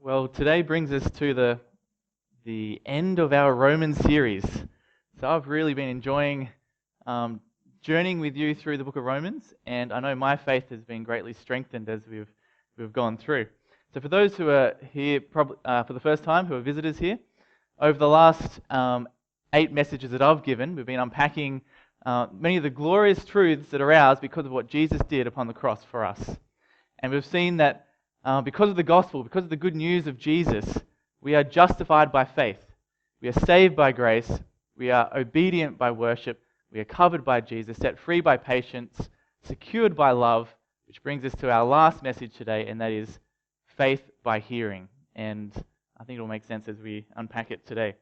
Well, today brings us to the end of our Roman series. So I've really been enjoying journeying with you through the book of Romans, and I know my faith has been greatly strengthened as we've gone through. So for those who are here probably for the first time, who are visitors here, over the last 8 messages that I've given, we've been unpacking many of the glorious truths that are ours because of what Jesus did upon the cross for us. And we've seen that because of the gospel, because of the good news of Jesus, we are justified by faith. We are saved by grace. We are obedient by worship. We are covered by Jesus, set free by patience, secured by love, which brings us to our last message today, and that is faith by hearing. And I think it will make sense as we unpack it today.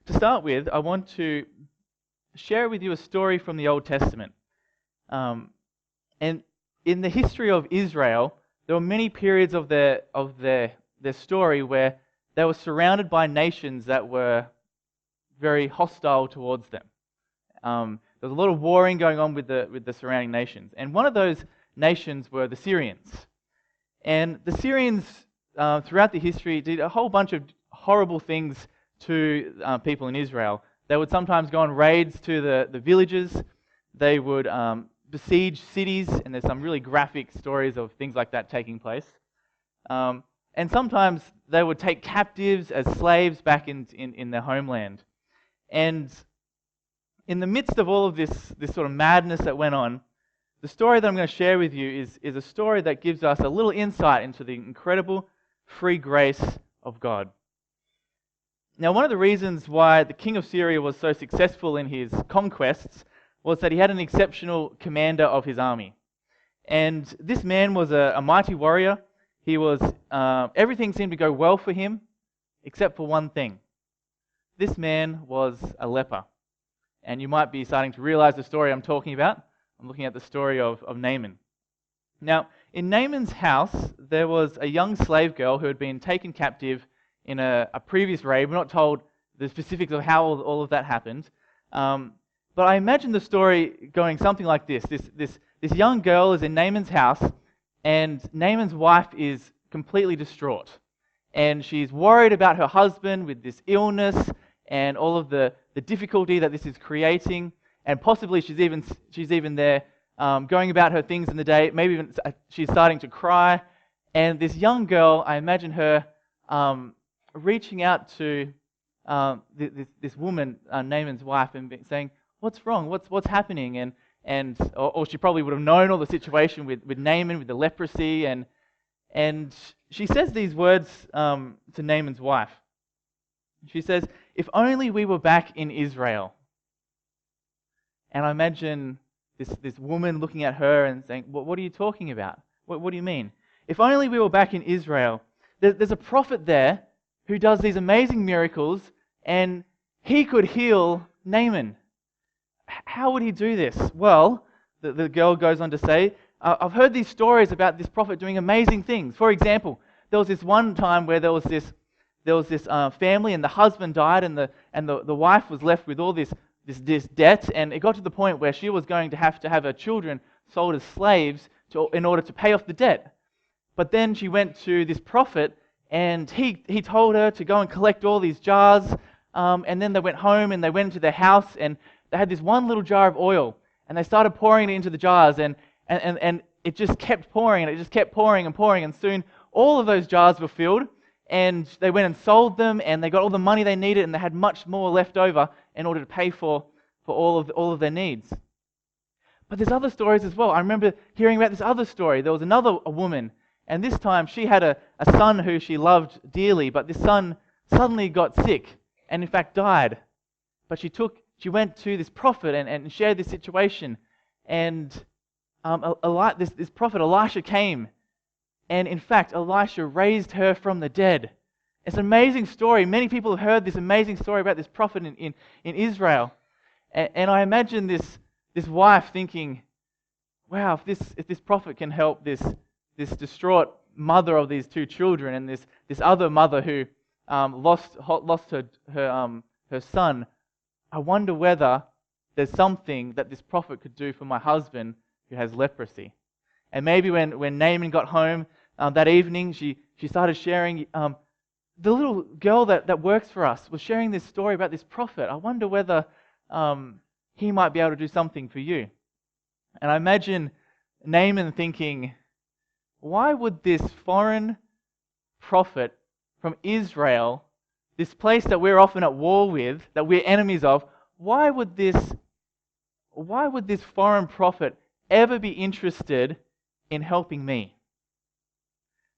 To start with, I want to share with you a story from the Old Testament. And in the history of Israel, there were many periods of their story where they were surrounded by nations that were very hostile towards them. There was a lot of warring going on with the surrounding nations, and one of those nations were the Syrians. And the Syrians, throughout the history, did a whole bunch of horrible things to people in Israel. They would sometimes go on raids to the villages. They would besiege cities, and there's some really graphic stories of things like that taking place. And sometimes they would take captives as slaves back in their homeland. And in the midst of all of this sort of madness that went on, the story that I'm going to share with you is a story that gives us a little insight into the incredible free grace of God. Now, one of the reasons why the king of Syria was so successful in his conquests was that he had an exceptional commander of his army. And this man was a mighty warrior. He was everything seemed to go well for him, except for one thing. This man was a leper. And you might be starting to realize the story I'm talking about. I'm looking at the story of Naaman. Now, in Naaman's house, there was a young slave girl who had been taken captive in a previous raid. We're not told the specifics of how all of that happened. But I imagine the story going something like this. This young girl is in Naaman's house, and Naaman's wife is completely distraught. And she's worried about her husband with this illness and all of the difficulty that this is creating. And possibly she's even there going about her things in the day. Maybe even she's starting to cry. And this young girl, I imagine her reaching out to this woman, Naaman's wife, and saying, "What's wrong? What's happening?" Or she probably would have known all the situation with Naaman, with the leprosy, and she says these words to Naaman's wife. She says, "If only we were back in Israel." And I imagine this woman looking at her and saying, "What are you talking about? What do you mean? If only we were back in Israel. There's a prophet there who does these amazing miracles, and he could heal Naaman. How would he do this?" Well, the girl goes on to say, "I've heard these stories about this prophet doing amazing things. For example, there was this one time where there was this family, and the husband died, and the wife was left with all this debt, and it got to the point where she was going to have her children sold as slaves in order to pay off the debt. But then she went to this prophet, and he told her to go and collect all these jars, and then they went home and they went into their house, and they had this one little jar of oil, and they started pouring it into the jars, and it just kept pouring, and it just kept pouring and pouring, and soon all of those jars were filled, and they went and sold them, and they got all the money they needed, and they had much more left over in order to pay for all of their needs." But there's other stories as well. I remember hearing about this other story. There was a woman, and this time she had a son who she loved dearly, but this son suddenly got sick, and in fact died. But she went to this prophet and shared this situation, and this prophet Elisha came, and in fact Elisha raised her from the dead. It's an amazing story. Many people have heard this amazing story about this prophet in Israel, and I imagine this wife thinking, "Wow, if this prophet can help this distraught mother of these 2 children, and this other mother who lost her son, I wonder whether there's something that this prophet could do for my husband who has leprosy." And maybe when Naaman got home, that evening, she started sharing. The little girl that works for us was sharing this story about this prophet. I wonder whether he might be able to do something for you. And I imagine Naaman thinking, why would this foreign prophet from Israel, this place that we're often at war with, that we're enemies of, why would this foreign prophet ever be interested in helping me?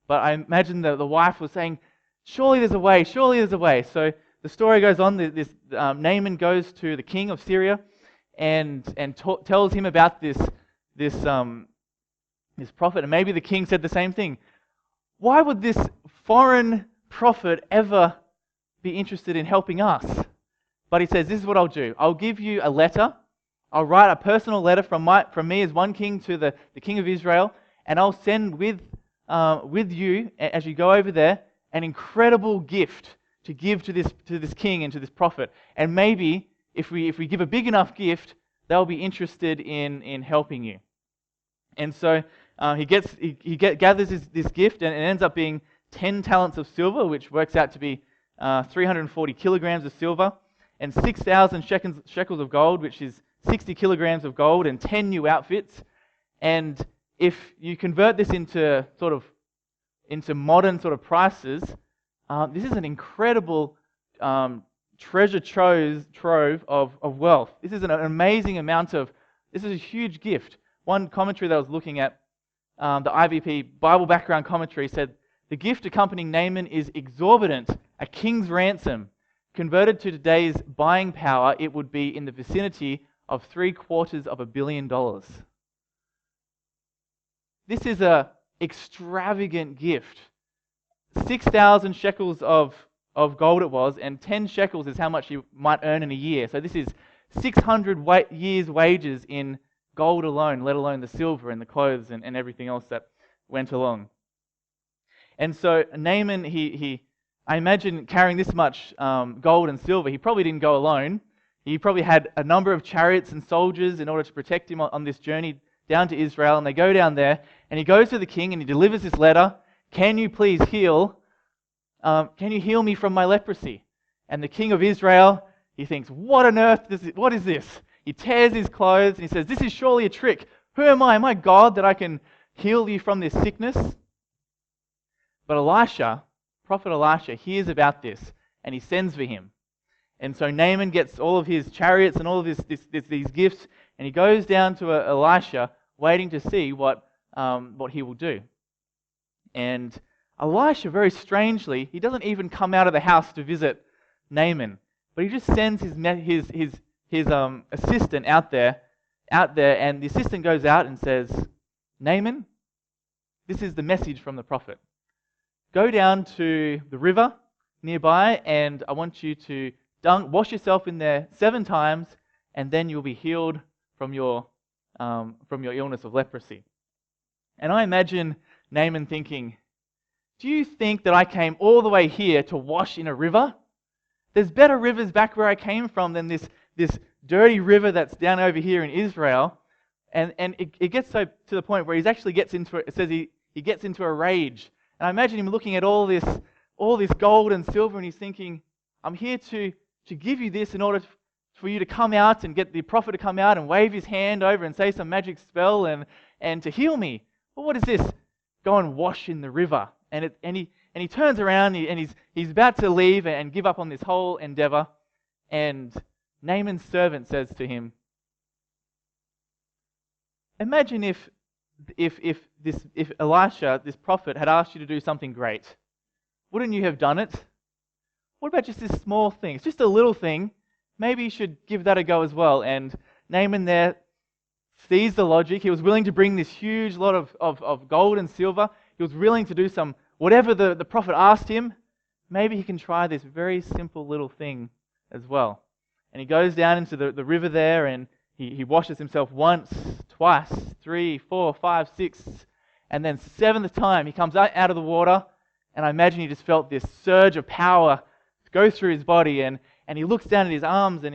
But I imagine that the wife was saying, surely there's a way, surely there's a way. So the story goes on. Naaman goes to the king of Syria and tells him about this prophet. And maybe the king said the same thing. Why would this foreign prophet ever be interested in helping us? But he says, this is what I'll do. I'll give you a letter. I'll write a personal letter from me as one king to the king of Israel, and I'll send with you, as you go over there, an incredible gift to give to this king and to this prophet. And maybe if we give a big enough gift, they'll be interested in helping you. And so he gathers this gift, and it ends up being 10 talents of silver, which works out to be 340 kilograms of silver, and 6,000 shekels of gold, which is 60 kilograms of gold, and 10 new outfits. And if you convert this into modern sort of prices, this is an incredible treasure trove of wealth. This is an amazing amount of. This is a huge gift. One commentary that I was looking at, the IVP Bible Background Commentary, said the gift accompanying Naaman is exorbitant, a king's ransom. Converted to today's buying power, it would be in the vicinity of $750 million. This is an extravagant gift. 6,000 shekels of gold it was, and 10 shekels is how much you might earn in a year. So this is 600 years' wages in gold alone, let alone the silver and the clothes and everything else that went along. And so Naaman, I imagine carrying this much gold and silver, he probably didn't go alone. He probably had a number of chariots and soldiers in order to protect him on this journey down to Israel. And they go down there, and he goes to the king and he delivers this letter. Can you please heal? Can you heal me from my leprosy? And the king of Israel, he thinks, what on earth what is this? He tears his clothes and he says, this is surely a trick. Who am I? Am I God that I can heal you from this sickness? But Prophet Elisha, hears about this and he sends for him. And so Naaman gets all of his chariots and all of these gifts, and he goes down to Elisha, waiting to see what he will do. And Elisha, very strangely, he doesn't even come out of the house to visit Naaman, but he just sends his assistant out there, and the assistant goes out and says, Naaman, this is the message from the prophet. Go down to the river nearby, and I want you to wash yourself in there 7 times, and then you'll be healed from your illness of leprosy. And I imagine Naaman thinking, do you think that I came all the way here to wash in a river? There's better rivers back where I came from than this dirty river that's down over here in Israel. And it gets so to the point where he actually gets into it. It says he gets into a rage. And I imagine him looking at all this gold and silver, and he's thinking, I'm here to give you this in order for you to come out and get the prophet to come out and wave his hand over and say some magic spell and to heal me. But what is this? Go and wash in the river. And he turns around and he's about to leave and give up on this whole endeavor. And Naaman's servant says to him, imagine if Elisha, this prophet, had asked you to do something great. Wouldn't you have done it? What about just this small thing? It's just a little thing. Maybe you should give that a go as well. And Naaman there sees the logic. He was willing to bring this huge lot of gold and silver. He was willing to do whatever the prophet asked him. Maybe he can try this very simple little thing as well. And he goes down into the river there, and he washes himself once, twice, 3, 4, 5, 6, and then 7th time he comes out of the water, and I imagine he just felt this surge of power go through his body, and he looks down at his arms and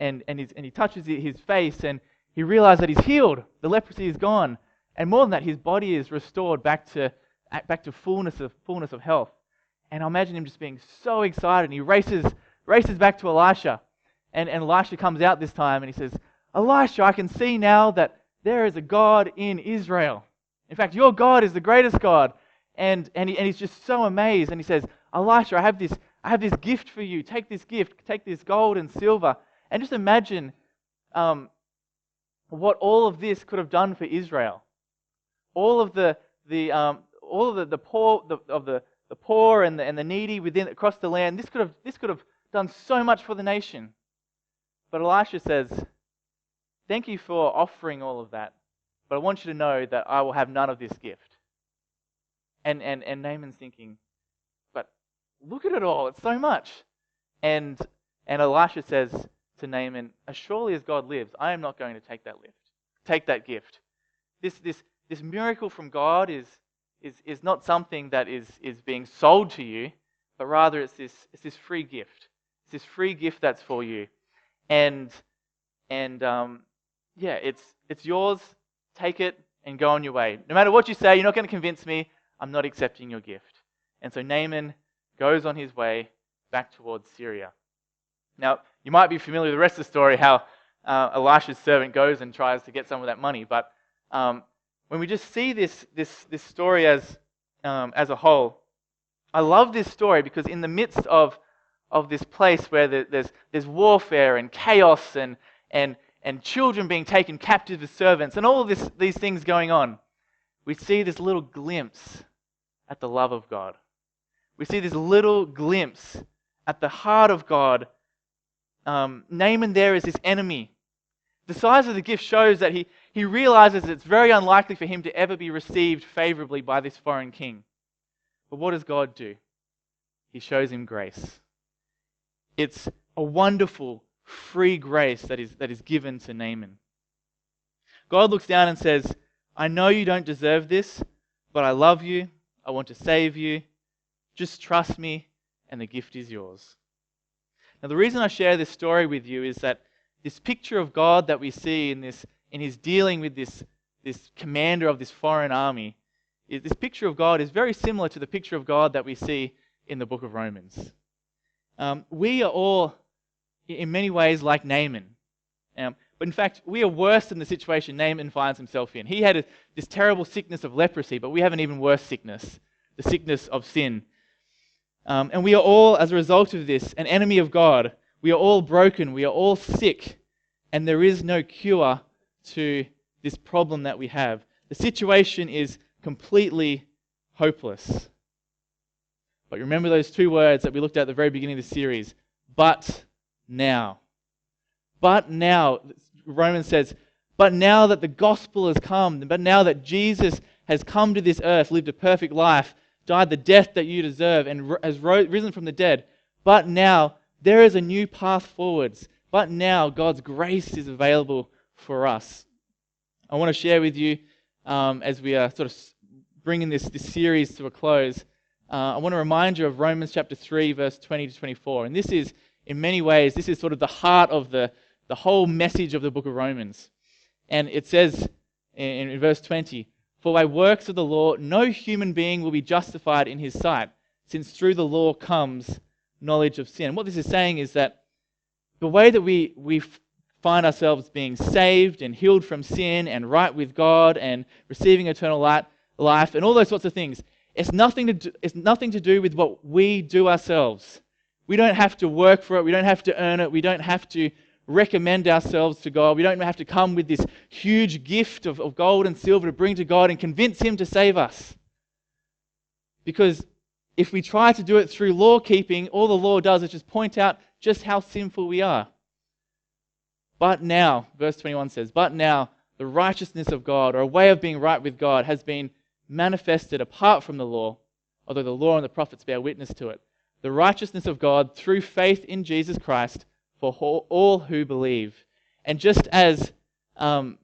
he touches his face, and he realizes that he's healed. The leprosy is gone. And more than that, his body is restored back to back to fullness of health. And I imagine him just being so excited. And he races back to Elisha. And Elisha comes out this time and he says, Elisha, I can see now that there is a God in Israel. In fact, your God is the greatest God. And he's just so amazed. And he says, Elisha, I have this gift for you. Take this gift. Take this gold and silver. And just imagine what all of this could have done for Israel. All of the poor and the needy across the land. This could have done so much for the nation. But Elisha says, thank you for offering all of that, but I want you to know that I will have none of this gift. And Naaman's thinking, but look at it all, it's so much. And Elisha says to Naaman, as surely as God lives, I am not going to take that gift. This miracle from God is not something that is being sold to you, but rather it's this free gift. It's this free gift that's for you. And it's yours. Take it and go on your way. No matter what you say, you're not going to convince me. I'm not accepting your gift. And so Naaman goes on his way back towards Syria. Now, you might be familiar with the rest of the story, how Elisha's servant goes and tries to get some of that money. But when we just see this story as a whole, I love this story because in the midst of this place where there's warfare and chaos and children being taken captive as servants and all of these things going on, we see this little glimpse at the love of God. We see this little glimpse at the heart of God. Naaman there is this enemy. The size of the gift shows that he realizes it's very unlikely for him to ever be received favorably by this foreign king. But what does God do? He shows him grace. It's a wonderful, free grace that is given to Naaman. God looks down and says, I know you don't deserve this, but I love you. I want to save you. Just trust me, and the gift is yours. Now, the reason I share this story with you is that this picture of God that we see in his dealing with this commander of this foreign army, this picture of God is very similar to the picture of God that we see in the book of Romans. We are all, in many ways, like Naaman. But in fact, we are worse than the situation Naaman finds himself in. He had this terrible sickness of leprosy, but we have an even worse sickness, the sickness of sin. And we are all, as a result of this, an enemy of God. We are all broken. We are all sick. And there is no cure to this problem that we have. The situation is completely hopeless. But remember those two words that we looked at the very beginning of the series. But now. But now. Romans says, but now that the gospel has come, but now that Jesus has come to this earth, lived a perfect life, died the death that you deserve, and has risen from the dead, but now there is a new path forwards. But now God's grace is available for us. I want to share with you, as we are sort of bringing this series to a close, I want to remind you of Romans chapter 3, verse 20 to 24. And this is, in many ways, this is sort of the heart of the whole message of the book of Romans. And it says in verse 20, for by works of the law, no human being will be justified in his sight, since through the law comes knowledge of sin. And what this is saying is that the way that we find ourselves being saved and healed from sin and right with God and receiving eternal life and all those sorts of things, it's nothing to do with what we do ourselves. We don't have to work for it. We don't have to earn it. We don't have to recommend ourselves to God. We don't have to come with this huge gift of gold and silver to bring to God and convince Him to save us. Because if we try to do it through law keeping, all the law does is just point out just how sinful we are. But now, verse 21 says, but now the righteousness of God, or a way of being right with God, has been manifested apart from the law, although the law and the prophets bear witness to it. The righteousness of God through faith in Jesus Christ for all who believe. And just as God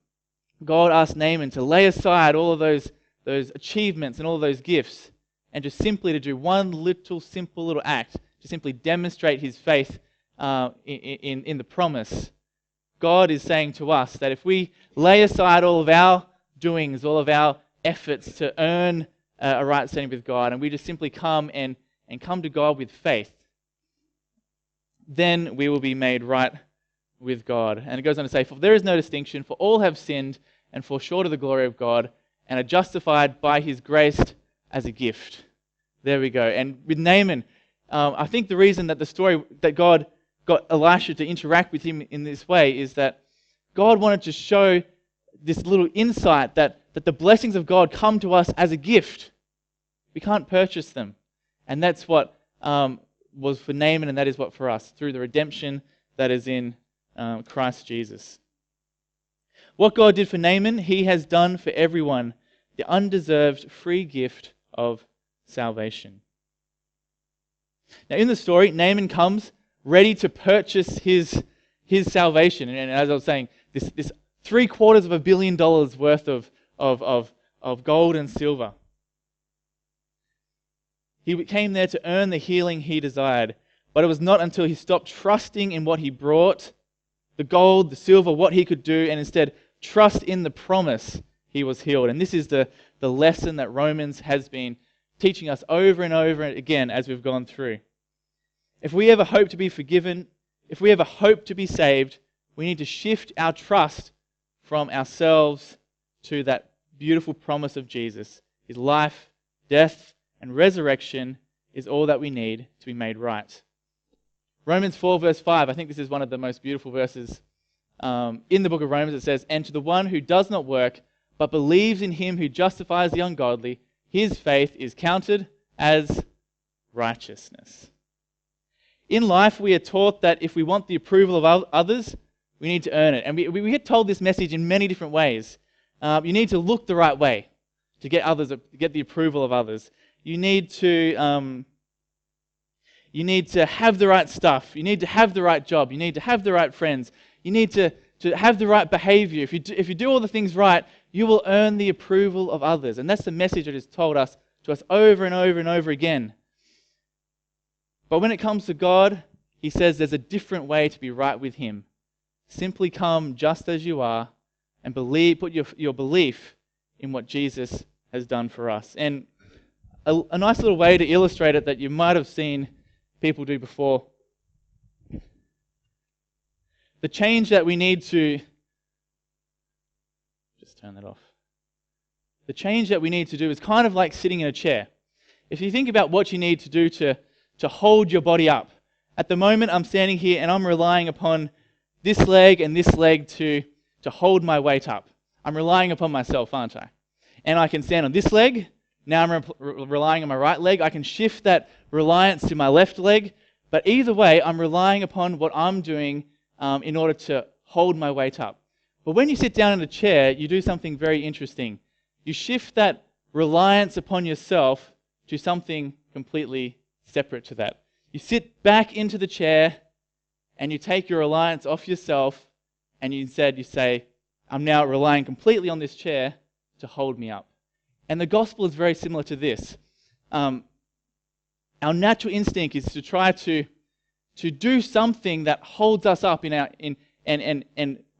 asked Naaman to lay aside all of those achievements and all of those gifts, and just simply to do one simple little act, to simply demonstrate his faith in the promise, God is saying to us that if we lay aside all of our doings, all of our efforts to earn a right standing with God, and we just simply come and come to God with faith, then we will be made right with God. And it goes on to say, for there is no distinction, for all have sinned and fall short of the glory of God, and are justified by his grace as a gift. There we go. And with Naaman, I think the reason that the story that God got Elisha to interact with him in this way is that God wanted to show this little insight that the blessings of God come to us as a gift. We can't purchase them. And that's what was for Naaman, and that is what for us, through the redemption that is in Christ Jesus. What God did for Naaman, he has done for everyone, the undeserved free gift of salvation. Now in the story, Naaman comes ready to purchase his salvation. And as I was saying, this $750 million worth of gold and silver. He came there to earn the healing he desired. But it was not until he stopped trusting in what he brought, the gold, the silver, what he could do, and instead trust in the promise, he was healed. And this is the lesson that Romans has been teaching us over and over again as we've gone through. If we ever hope to be forgiven, if we ever hope to be saved, we need to shift our trust from ourselves to that beautiful promise of Jesus. His life, death, and resurrection is all that we need to be made right. Romans 4 verse 5, I think this is one of the most beautiful verses in the book of Romans. It says, and to the one who does not work, but believes in him who justifies the ungodly, his faith is counted as righteousness. In life, we are taught that if we want the approval of others, we need to earn it. And we get told this message in many different ways. You need to look the right way to get the approval of others. You need to have the right stuff. You need to have the right job. You need to have the right friends. You need to have the right behavior. If you do all the things right, you will earn the approval of others. And that's the message that is told to us over and over and over again. But when it comes to God, he says there's a different way to be right with him. Simply come just as you are and put your belief in what Jesus has done for us. And a nice little way to illustrate it that you might have seen people do before. The change that we need to... Just turn that off. The change that we need to do is kind of like sitting in a chair. If you think about what you need to do to hold your body up. At the moment, I'm standing here and I'm relying upon this leg and this leg to hold my weight up. I'm relying upon myself, aren't I? And I can stand on this leg. Now I'm relying on my right leg. I can shift that reliance to my left leg. But either way, I'm relying upon what I'm doing in order to hold my weight up. But when you sit down in a chair, you do something very interesting. You shift that reliance upon yourself to something completely separate to that. You sit back into the chair and you take your reliance off yourself, and instead you say, I'm now relying completely on this chair to hold me up. And the gospel is very similar to this. Our natural instinct is to try to do something that holds us up and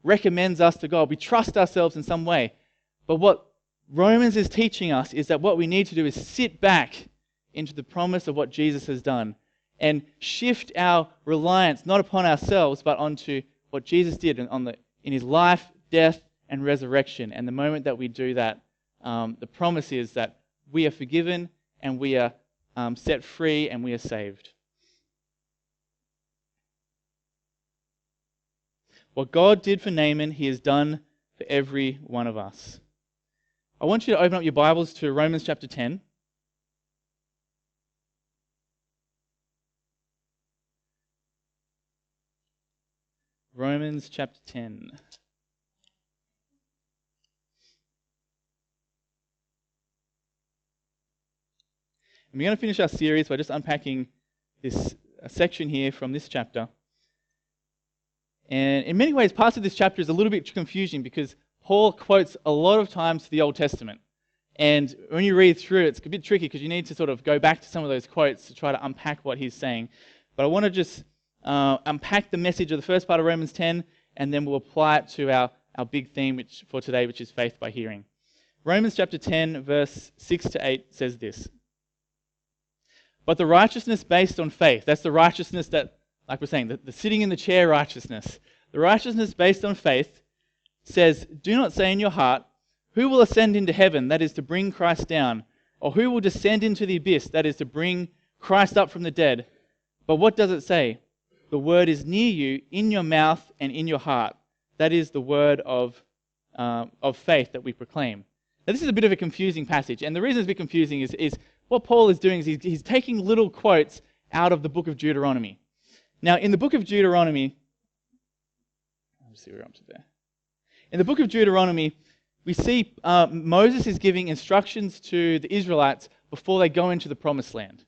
recommends us to God. We trust ourselves in some way. But what Romans is teaching us is that what we need to do is sit back into the promise of what Jesus has done and shift our reliance not upon ourselves but onto what Jesus did in his life, death, and resurrection. And the moment that we do that, the promise is that we are forgiven and we are set free and we are saved. What God did for Naaman, he has done for every one of us. I want you to open up your Bibles to Romans chapter 10. Romans chapter 10. And we're going to finish our series by just unpacking this section here from this chapter. And in many ways, parts of this chapter is a little bit confusing because Paul quotes a lot of times to the Old Testament. And when you read through it, it's a bit tricky because you need to sort of go back to some of those quotes to try to unpack what he's saying. But I want to just unpack the message of the first part of Romans 10, and then we'll apply it to our big theme for today, which is faith by hearing. Romans chapter 10, verse 6 to 8 says this. But the righteousness based on faith, that's the righteousness that, like we're saying, the sitting in the chair righteousness. The righteousness based on faith says, do not say in your heart, who will ascend into heaven, that is to bring Christ down, or who will descend into the abyss, that is to bring Christ up from the dead. But what does it say? The word is near you, in your mouth and in your heart. That is the word of faith that we proclaim. Now this is a bit of a confusing passage, and the reason it's a bit confusing is what Paul is doing is he's taking little quotes out of the book of Deuteronomy. Now in the book of Deuteronomy, let's see where I'm up to there. In the book of Deuteronomy, we see Moses is giving instructions to the Israelites before they go into the promised land.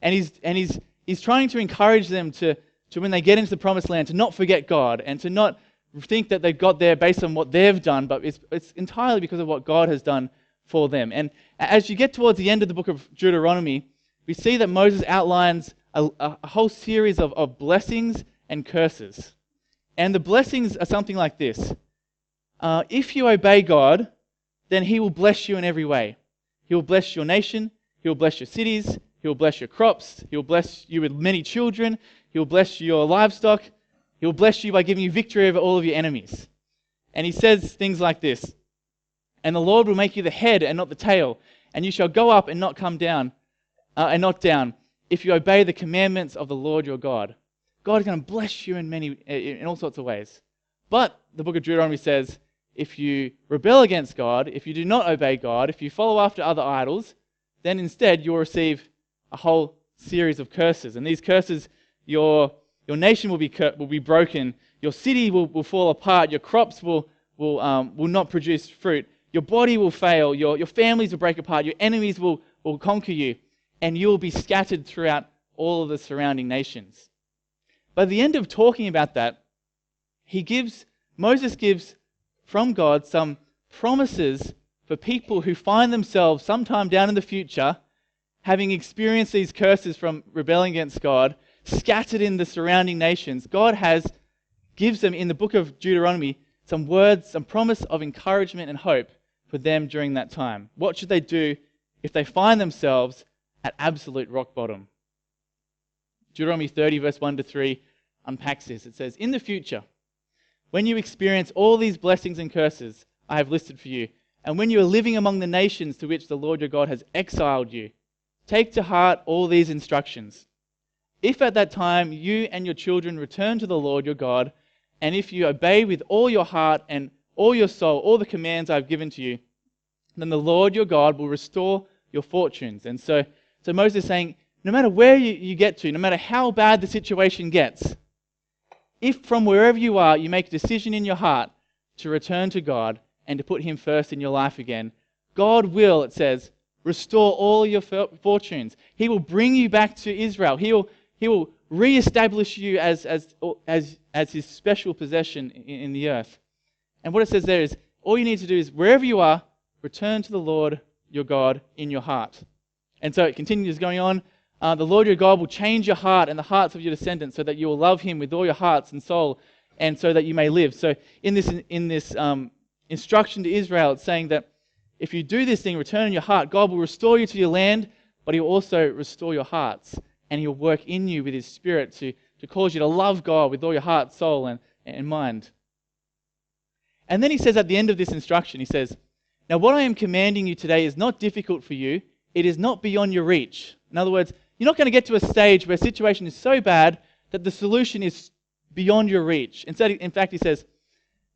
And he's trying to encourage them to when they get into the promised land to not forget God and to not think that they've got there based on what they've done, but it's entirely because of what God has done for them. And as you get towards the end of the book of Deuteronomy, we see that Moses outlines a whole series of blessings and curses. And the blessings are something like this. If you obey God, then He will bless you in every way. He will bless your nation. He will bless your cities. He will bless your crops. He will bless you with many children. He will bless your livestock. He will bless you by giving you victory over all of your enemies. And He says things like this. And the Lord will make you the head and not the tail. And you shall go up and not come down, and not down, if you obey the commandments of the Lord your God. God is going to bless you in all sorts of ways. But the book of Deuteronomy says, if you rebel against God, if you do not obey God, if you follow after other idols, then instead you'll receive a whole series of curses. And these curses, your nation will be broken, your city will fall apart, your crops will not produce fruit, your body will fail, your families will break apart, your enemies will conquer you, and you will be scattered throughout all of the surrounding nations. By the end of talking about that, Moses gives from God some promises for people who find themselves sometime down in the future having experienced these curses from rebelling against God, scattered in the surrounding nations. God gives them in the book of Deuteronomy some words, some promise of encouragement and hope for them during that time. What should they do if they find themselves at absolute rock bottom? Deuteronomy 30 verse 1 to 3 unpacks this. It says, in the future, when you experience all these blessings and curses I have listed for you, and when you are living among the nations to which the Lord your God has exiled you, take to heart all these instructions. If at that time you and your children return to the Lord your God, and if you obey with all your heart and all your soul all the commands I have given to you, then the Lord your God will restore your fortunes. And so Moses is saying, no matter where you get to, no matter how bad the situation gets, if from wherever you are, you make a decision in your heart to return to God and to put Him first in your life again, God will, it says, restore all your fortunes. He will bring you back to Israel. He will re-establish you as His special possession in the earth. And what it says there is, all you need to do is, wherever you are, return to the Lord your God in your heart. And so it continues going on. The Lord your God will change your heart and the hearts of your descendants so that you will love Him with all your hearts and soul, and so that you may live. So in this instruction to Israel, it's saying that if you do this thing, return in your heart, God will restore you to your land, but He will also restore your hearts. And He'll work in you with His Spirit to cause you to love God with all your heart, soul, and mind. And then He says at the end of this instruction, He says, now what I am commanding you today is not difficult for you. It is not beyond your reach. In other words, you're not going to get to a stage where a situation is so bad that the solution is beyond your reach. Instead, in fact,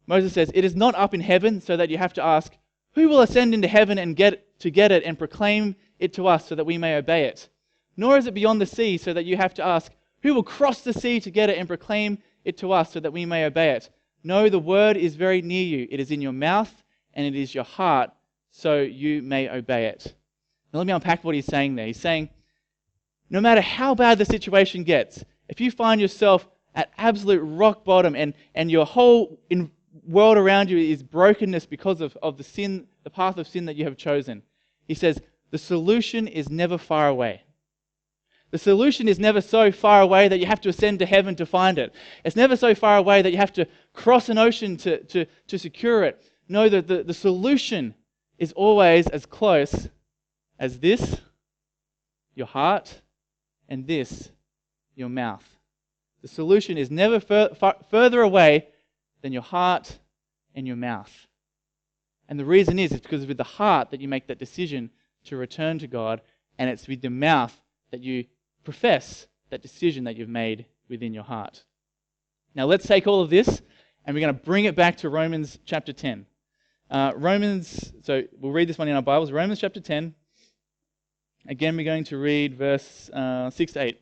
Moses says, it is not up in heaven so that you have to ask, who will ascend into heaven and get it and proclaim it to us so that we may obey it? Nor is it beyond the sea so that you have to ask, who will cross the sea to get it and proclaim it to us so that we may obey it? No, the word is very near you. It is in your mouth and it is your heart, so you may obey it. Now let me unpack what he's saying there. He's saying, no matter how bad the situation gets, if you find yourself at absolute rock bottom and your whole world around you is brokenness because of the sin, the path of sin that you have chosen, he says, the solution is never far away. The solution is never so far away that you have to ascend to heaven to find it. It's never so far away that you have to cross an ocean to secure it. No, the solution is always as close as this, your heart, and this, your mouth. The solution is never further away than your heart and your mouth. And the reason is because it's with the heart that you make that decision to return to God, and it's with the mouth that you profess that decision that you've made within your heart. Now let's take all of this and we're going to bring it back to Romans chapter 10. So we'll read this one in our Bibles. Romans chapter 10. Again, we're going to read verse 6 to 8. It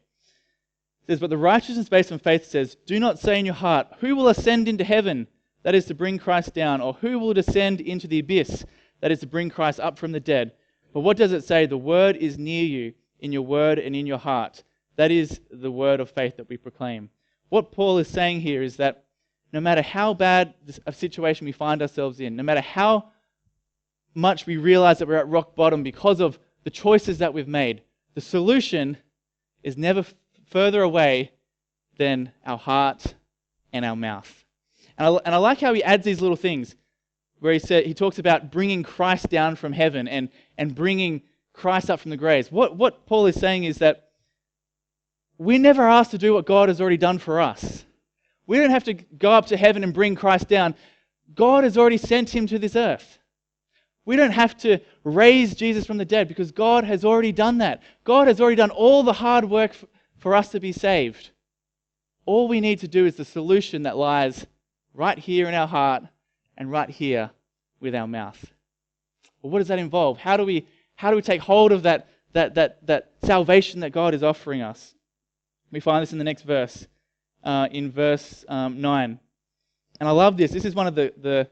says, "But the righteousness based on faith says, do not say in your heart, who will ascend into heaven, that is to bring Christ down, or who will descend into the abyss, that is to bring Christ up from the dead. But what does it say? The word is near you, in your word and in your heart. That is the word of faith that we proclaim." What Paul is saying here is that no matter how bad a situation we find ourselves in, no matter how much we realize that we're at rock bottom because of the choices that we've made, the solution is never further away than our heart and our mouth. And I like how he adds these little things where he talks about bringing Christ down from heaven and bringing Christ up from the graves. What Paul is saying is that we're never asked to do what God has already done for us. We don't have to go up to heaven and bring Christ down. God has already sent him to this earth. We don't have to raise Jesus from the dead because God has already done that. God has already done all the hard work for us to be saved. All we need to do is the solution that lies right here in our heart and right here with our mouth. Well, what does that involve? How do we take hold of that salvation that God is offering us? We find this in the next verse, in verse 9. And I love this. This is one of the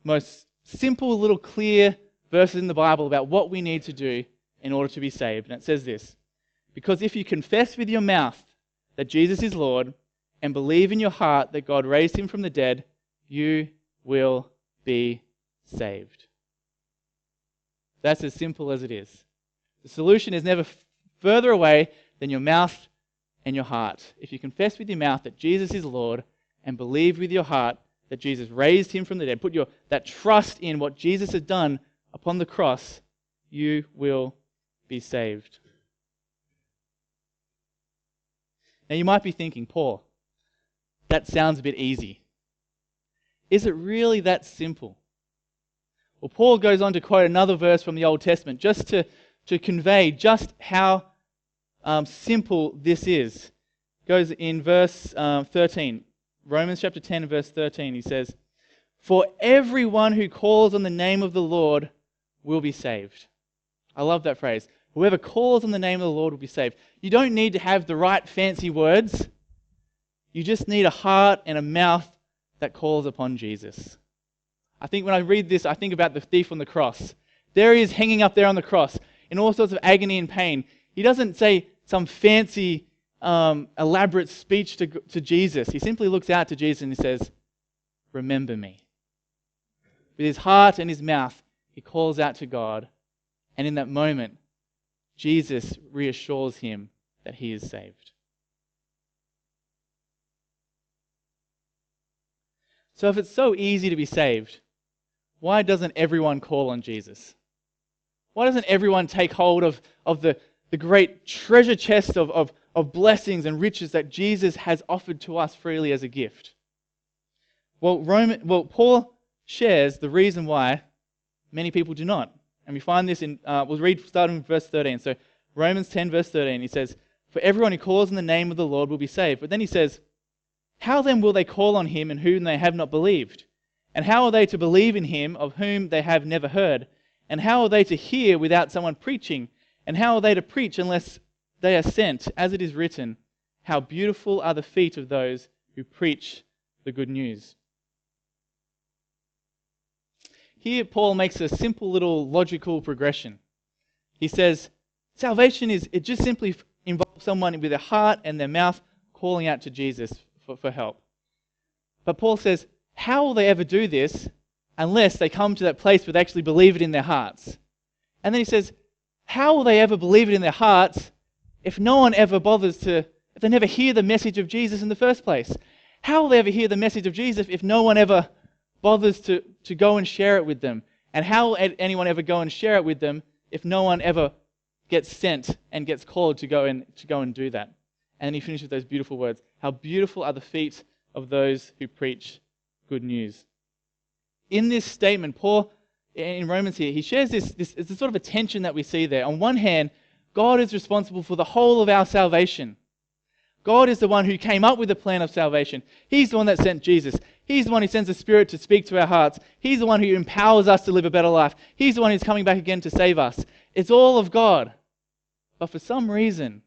most simple little clear verses in the Bible about what we need to do in order to be saved. And it says this: "Because if you confess with your mouth that Jesus is Lord and believe in your heart that God raised him from the dead, you will be saved." That's as simple as it is. The solution is never further away than your mouth and your heart. If you confess with your mouth that Jesus is Lord and believe with your heart that Jesus raised him from the dead, put that trust in what Jesus has done upon the cross, you will be saved. Now you might be thinking, Paul, that sounds a bit easy. Is it really that simple? Well, Paul goes on to quote another verse from the Old Testament just to convey just how simple this is. It goes in verse 13. Romans chapter 10 verse 13, he says, "For everyone who calls on the name of the Lord will be saved." I love that phrase. Whoever calls on the name of the Lord will be saved. You don't need to have the right fancy words. You just need a heart and a mouth that calls upon Jesus. I think when I read this, I think about the thief on the cross. There he is hanging up there on the cross in all sorts of agony and pain. He doesn't say some fancy, elaborate speech to Jesus. He simply looks out to Jesus and he says, "Remember me." With his heart and his mouth, he calls out to God. And in that moment, Jesus reassures him that he is saved. So if it's so easy to be saved, why doesn't everyone call on Jesus? Why doesn't everyone take hold of the great treasure chest of blessings and riches that Jesus has offered to us freely as a gift? Well, Paul shares the reason why many people do not. And we find this in, we'll read starting with verse 13. So Romans 10 verse 13, he says, "For everyone who calls on the name of the Lord will be saved." But then he says, "How then will they call on him in whom they have not believed? And how are they to believe in him of whom they have never heard? And how are they to hear without someone preaching? And how are they to preach unless they are sent? As it is written, how beautiful are the feet of those who preach the good news." Here Paul makes a simple little logical progression. He says, salvation it just simply involves someone with their heart and their mouth calling out to Jesus for help. But Paul says, how will they ever do this unless they come to that place where they actually believe it in their hearts? And then he says, how will they ever believe it in their hearts if no one ever if they never hear the message of Jesus in the first place? How will they ever hear the message of Jesus if no one ever bothers to go and share it with them And how will anyone ever go and share it with them if no one ever gets sent and gets called to go and do that? And then he finishes with those beautiful words. How beautiful are the feet of those who preach good news. In this statement, Paul, in Romans here, he shares this sort of a tension that we see there. On one hand, God is responsible for the whole of our salvation. God is the one who came up with the plan of salvation. He's the one that sent Jesus. He's the one who sends the Spirit to speak to our hearts. He's the one who empowers us to live a better life. He's the one who's coming back again to save us. It's all of God. But for some reason,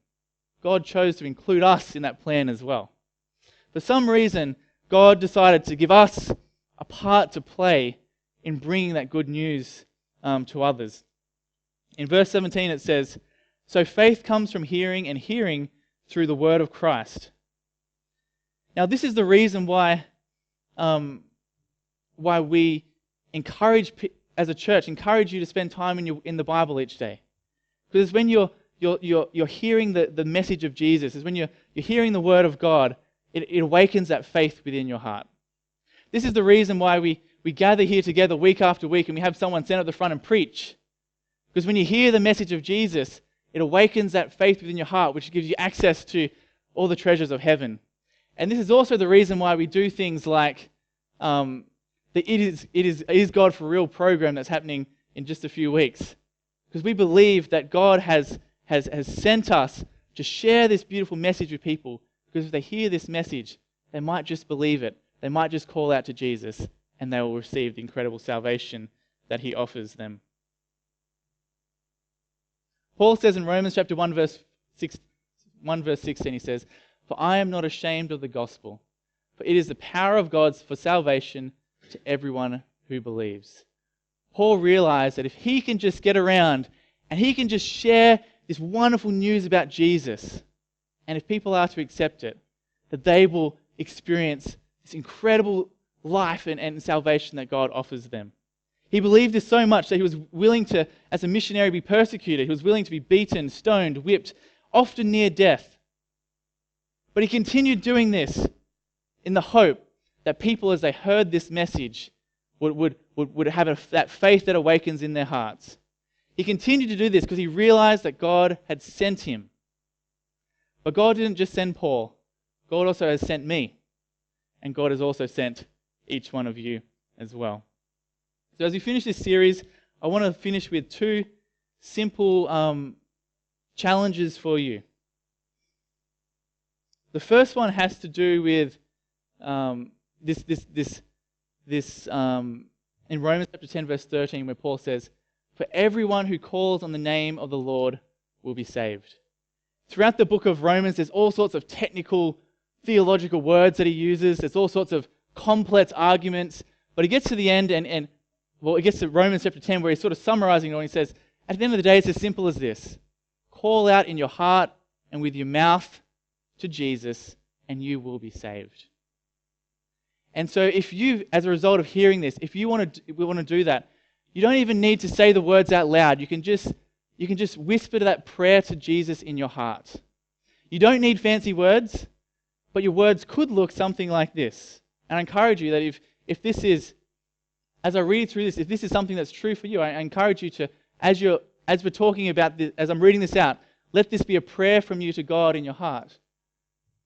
God chose to include us in that plan as well. For some reason, God decided to give us a part to play in bringing that good news to others. In verse 17 it says, "So faith comes from hearing, and hearing through the word of Christ." Now this is the reason why we encourage, as a church, encourage you to spend time in the Bible each day. Because when you're hearing the message of Jesus, is when you're hearing the word of God, it awakens that faith within your heart. This is the reason why we gather here together week after week and we have someone stand at the front and preach. Because when you hear the message of Jesus, it awakens that faith within your heart, which gives you access to all the treasures of heaven. And this is also the reason why we do things like the It Is God for Real program that's happening in just a few weeks. Because we believe that God has sent us to share this beautiful message with people. Because if they hear this message, they might just believe it. They might just call out to Jesus, and they will receive the incredible salvation that he offers them. Paul says in Romans chapter 1 verse 16, he says, "For I am not ashamed of the gospel, for it is the power of God for salvation to everyone who believes." Paul realized that if he can just get around and he can just share this wonderful news about Jesus, and if people are to accept it, that they will experience this incredible life and salvation that God offers them. He believed this so much that he was willing to, as a missionary, be persecuted. He was willing to be beaten, stoned, whipped, often near death. But he continued doing this in the hope that people, as they heard this message, would have that faith that awakens in their hearts. He continued to do this because he realized that God had sent him. But God didn't just send Paul. God also has sent me. And God has also sent each one of you as well. So as we finish this series, I want to finish with two simple challenges for you. The first one has to do with this in Romans chapter 10 verse 13, where Paul says, "For everyone who calls on the name of the Lord will be saved." Throughout the book of Romans, there's all sorts of technical theological words that he uses. There's all sorts of complex arguments. But he gets to the end and it gets to Romans chapter 10 where he's sort of summarizing it all. And he says, at the end of the day, it's as simple as this. Call out in your heart and with your mouth to Jesus and you will be saved. And so if you, as a result of hearing this, if you want to do that, you don't even need to say the words out loud. You can just whisper that prayer to Jesus in your heart. You don't need fancy words, but your words could look something like this. And I encourage you that if this is, as I read through this, if this is something that's true for you, I encourage you to, as we're talking about this, as I'm reading this out, let this be a prayer from you to God in your heart.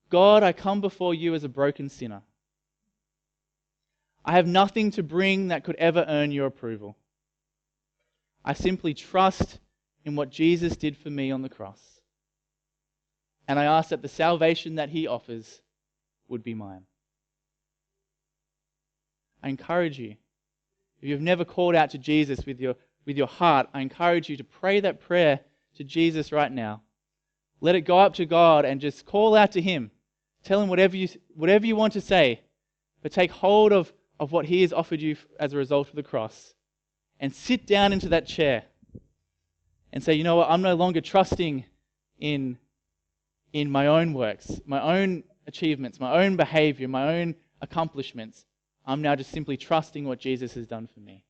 God, I come before you as a broken sinner. I have nothing to bring that could ever earn your approval. I simply trust in what Jesus did for me on the cross. And I ask that the salvation that he offers would be mine. I encourage you, if you've never called out to Jesus with your heart, I encourage you to pray that prayer to Jesus right now. Let it go up to God and just call out to him. Tell him whatever you want to say, but take hold of what he has offered you as a result of the cross. And sit down into that chair and say, you know what, I'm no longer trusting in my own works, my own achievements, my own behavior, my own accomplishments. I'm now just simply trusting what Jesus has done for me.